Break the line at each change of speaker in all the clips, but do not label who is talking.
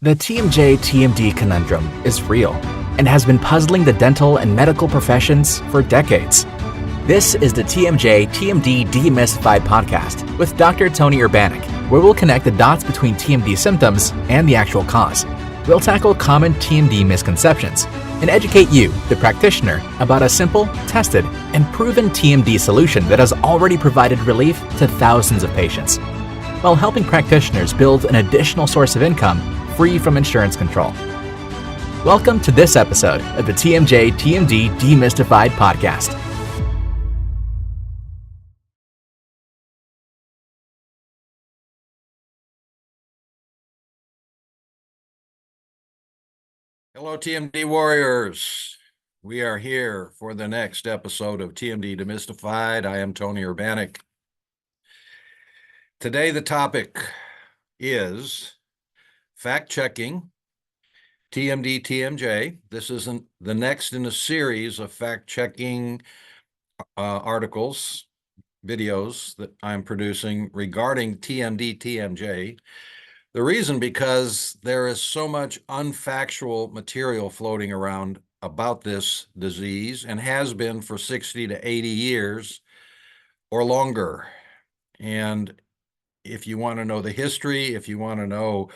The TMJ TMD conundrum is real and has been puzzling the dental and medical professions for decades. This is the TMJ TMD Demystified Podcast with Dr. Tony Urbanek, where we'll connect the dots between TMD symptoms and the actual cause. We'll tackle common TMD misconceptions and educate you, the practitioner, about a simple, tested, and proven TMD solution that has already provided relief to thousands of patients, while helping practitioners build an additional source of income free from insurance control. Welcome to this episode of the TMJ TMD Demystified Podcast.
Hello, TMD warriors. We are here for the next episode of TMD Demystified. I am Tony Urbanek. Today, the topic is fact-checking TMD TMJ. This is the next in a series of fact-checking articles, videos that I'm producing regarding TMD TMJ. The reason because there is so much unfactual material floating around about this disease and has been for 60 to 80 years or longer. And if you want to know the history, if you want to know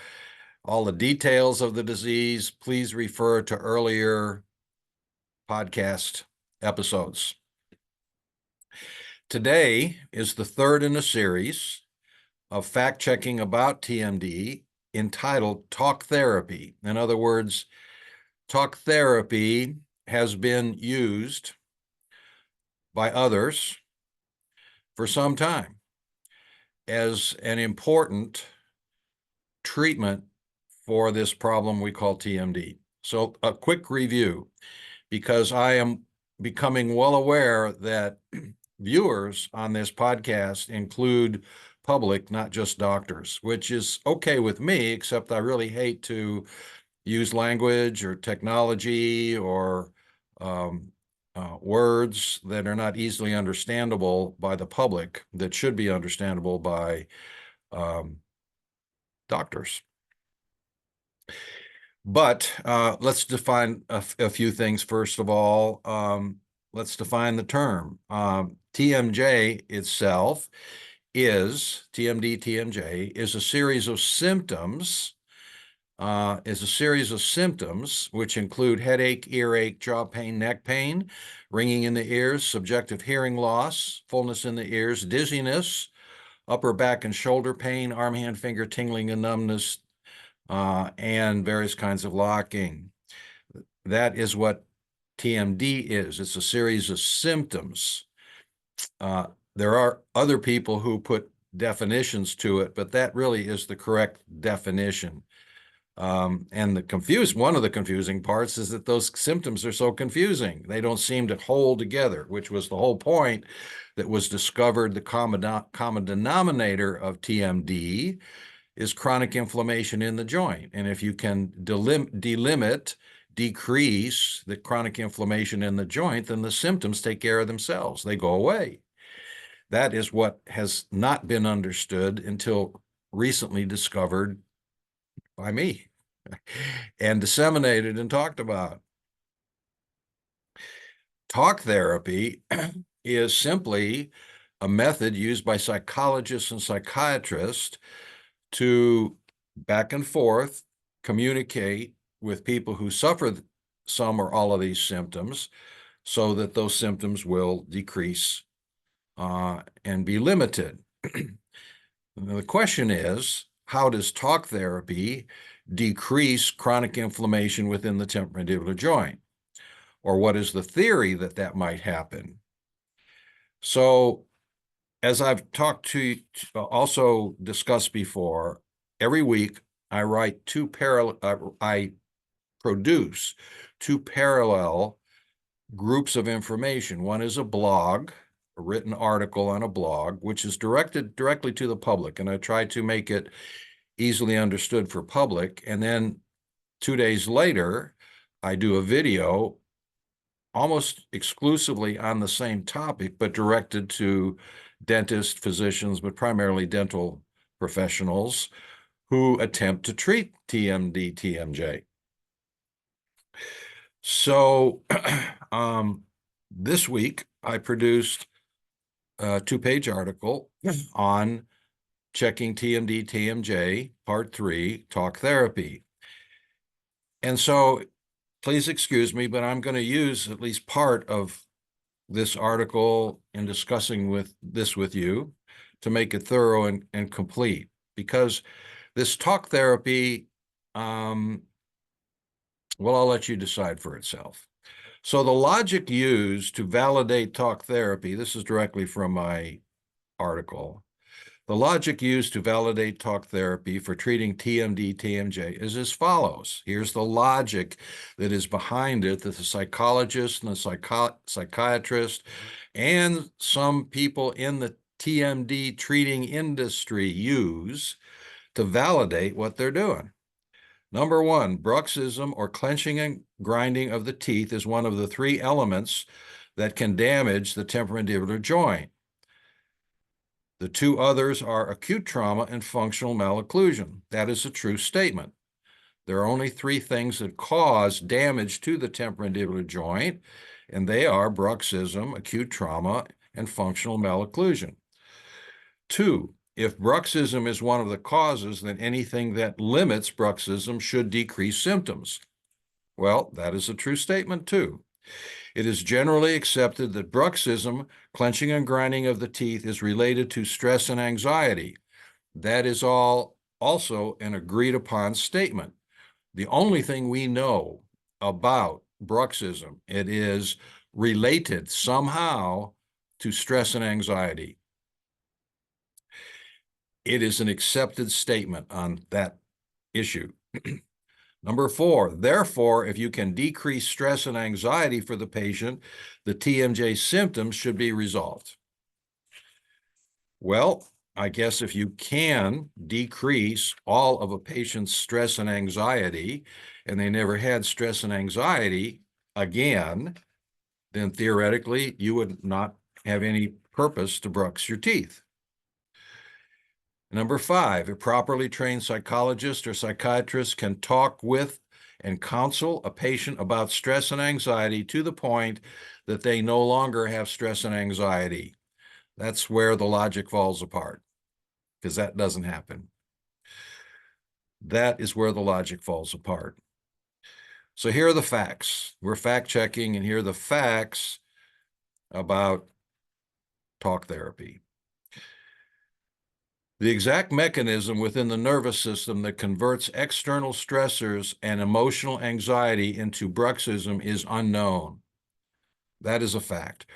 all the details of the disease, please refer to earlier podcast episodes. Today is the third in a series of fact-checking about TMD entitled Talk Therapy. In other words, talk therapy has been used by others for some time as an important treatment for this problem we call TMD. So a quick review, because I am becoming well aware that viewers on this podcast include public, not just doctors, which is okay with me, except I really hate to use language or technology or words that are not easily understandable by the public that should be understandable by doctors. But let's define a few things first of all. Let's define the term. TMJ itself is, TMD TMJ is a series of symptoms, which include headache, earache, jaw pain, neck pain, ringing in the ears, subjective hearing loss, fullness in the ears, dizziness, upper back and shoulder pain, arm, hand, finger tingling and numbness, and various kinds of locking. That is what TMD is. It's a series of symptoms. There are other people who put definitions to it, but that really is the correct definition. And one of the confusing parts is that those symptoms are so confusing. They don't seem to hold together, which was the whole point that was discovered. The common denominator of TMD is chronic inflammation in the joint. And if you can decrease the chronic inflammation in the joint, then the symptoms take care of themselves. They go away. That is what has not been understood until recently discovered by me and disseminated and talked about. Talk therapy is simply a method used by psychologists and psychiatrists to back and forth communicate with people who suffer some or all of these symptoms so that those symptoms will decrease and be limited. The question is, how does talk therapy decrease chronic inflammation within the temporomandibular joint? Or what is the theory that might happen? So, as I've talked to also discussed before, every week I produce two parallel groups of information. One is a blog, a written article on a blog, which is directed directly to the public, and I try to make it easily understood for public. And then 2 days later, I do a video almost exclusively on the same topic, but directed to dentists, physicians, but primarily dental professionals who attempt to treat TMD TMJ. So this week I produced a 2-page article on checking TMD TMJ Part 3 talk therapy. And so please excuse me, but I'm going to use at least part of this article in discussing this with you to make it thorough and complete, because this talk therapy, well, I'll let you decide for itself. So the logic used to validate talk therapy, this is directly from my article. The logic used to validate talk therapy for treating TMD TMJ is as follows. Here's the logic that is behind it, that the psychologist and the psychiatrist and some people in the TMD treating industry use to validate what they're doing. Number one, bruxism, or clenching and grinding of the teeth, is one of the 3 elements that can damage the temporomandibular joint. The 2 others are acute trauma and functional malocclusion. That is a true statement. There are only 3 things that cause damage to the temporomandibular joint, and they are bruxism, acute trauma, and functional malocclusion. 2, if bruxism is one of the causes, then anything that limits bruxism should decrease symptoms. Well, that is a true statement too. It is generally accepted that bruxism, clenching and grinding of the teeth, is related to stress and anxiety. That is also an agreed upon statement. The only thing we know about bruxism, it is related somehow to stress and anxiety. It is an accepted statement on that issue. Number 4, therefore, if you can decrease stress and anxiety for the patient, the TMJ symptoms should be resolved. Well, I guess if you can decrease all of a patient's stress and anxiety, and they never had stress and anxiety again, then theoretically you would not have any purpose to brux your teeth. Number 5, a properly trained psychologist or psychiatrist can talk with and counsel a patient about stress and anxiety to the point that they no longer have stress and anxiety. That's where the logic falls apart, because that doesn't happen. That is where the logic falls apart. So here are the facts. We're fact-checking, and here are the facts about talk therapy. The exact mechanism within the nervous system that converts external stressors and emotional anxiety into bruxism is unknown. That is a fact.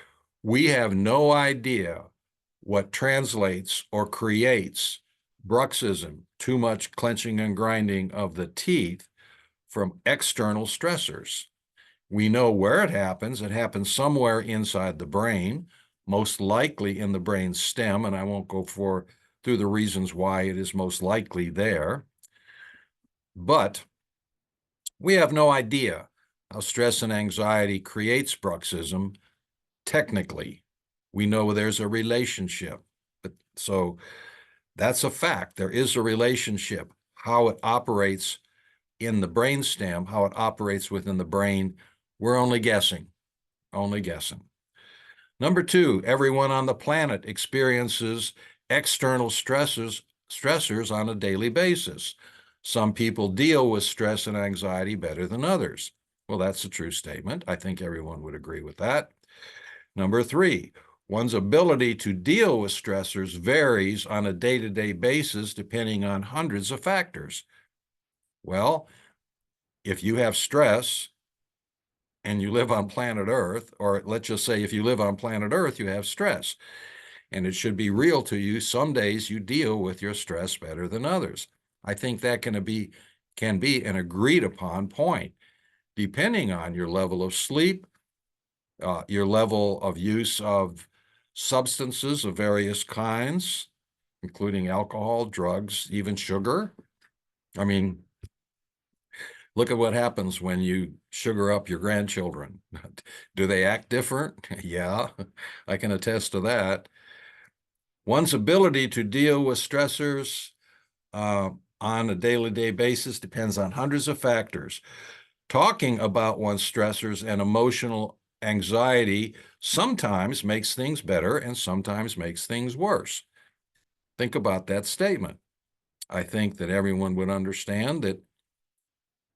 We have no idea what translates or creates bruxism, too much clenching and grinding of the teeth, from external stressors. We know where it happens. It happens somewhere inside the brain, most likely in the brain stem, and I won't go through the reasons why it is most likely there. But we have no idea how stress and anxiety creates bruxism technically. We know there's a relationship. So that's a fact. There is a relationship. How it operates in the brain stem, how it operates within the brain, we're only guessing. Only guessing. Number 2, everyone on the planet experiences external stressors on a daily basis. Some people deal with stress and anxiety better than others. Well, that's a true statement. I think everyone would agree with that. Number 3, one's ability to deal with stressors varies on a day-to-day basis depending on hundreds of factors. Well, if you have stress and you live on planet Earth, or let's just say if you live on planet Earth, you have stress, and it should be real to you. Some days you deal with your stress better than others. I think that can be an agreed upon point, depending on your level of sleep, your level of use of substances of various kinds, including alcohol, drugs, even sugar. I mean, look at what happens when you sugar up your grandchildren. Do they act different? Yeah, I can attest to that. One's ability to deal with stressors on on a daily basis depends on hundreds of factors. Talking about one's stressors and emotional anxiety sometimes makes things better and sometimes makes things worse. Think about that statement. I think that everyone would understand that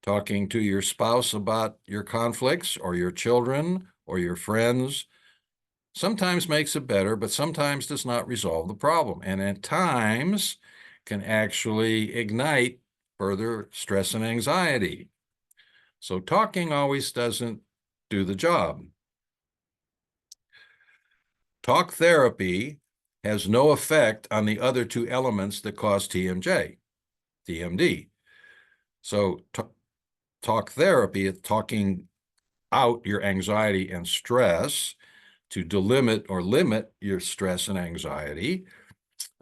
talking to your spouse about your conflicts or your children or your friends sometimes makes it better, but sometimes does not resolve the problem, and at times can actually ignite further stress and anxiety. So talking always doesn't do the job. Talk therapy has no effect on the other two elements that cause TMJ, TMD. So talk therapy, talking out your anxiety and stress to delimit or limit your stress and anxiety,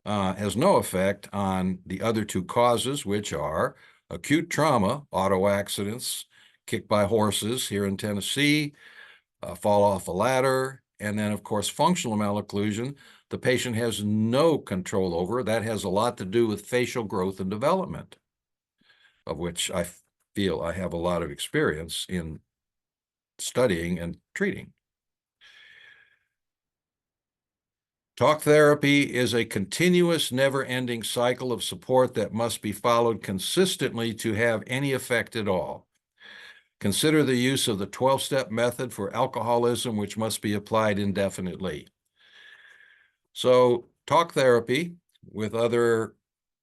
has no effect on the other two causes, which are acute trauma, auto accidents, kicked by horses here in Tennessee, fall off a ladder, and then, of course, functional malocclusion, the patient has no control over. That has a lot to do with facial growth and development, of which I feel I have a lot of experience in studying and treating. Talk therapy is a continuous, never-ending cycle of support that must be followed consistently to have any effect at all. Consider the use of the 12-step method for alcoholism, which must be applied indefinitely. So, talk therapy with other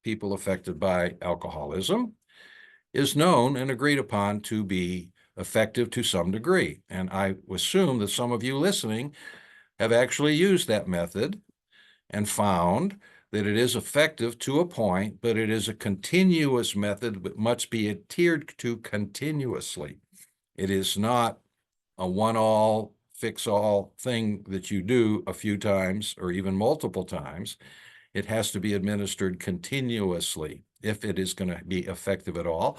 people affected by alcoholism is known and agreed upon to be effective to some degree. And I assume that some of you listening have actually used that method and found that it is effective to a point, but it is a continuous method that must be adhered to continuously. It is not a one-all, fix-all thing that you do a few times or even multiple times. It has to be administered continuously if it is going to be effective at all.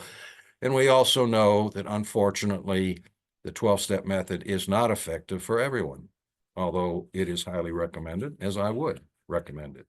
And we also know that, unfortunately, the 12-step method is not effective for everyone, although it is highly recommended, as I would recommend it.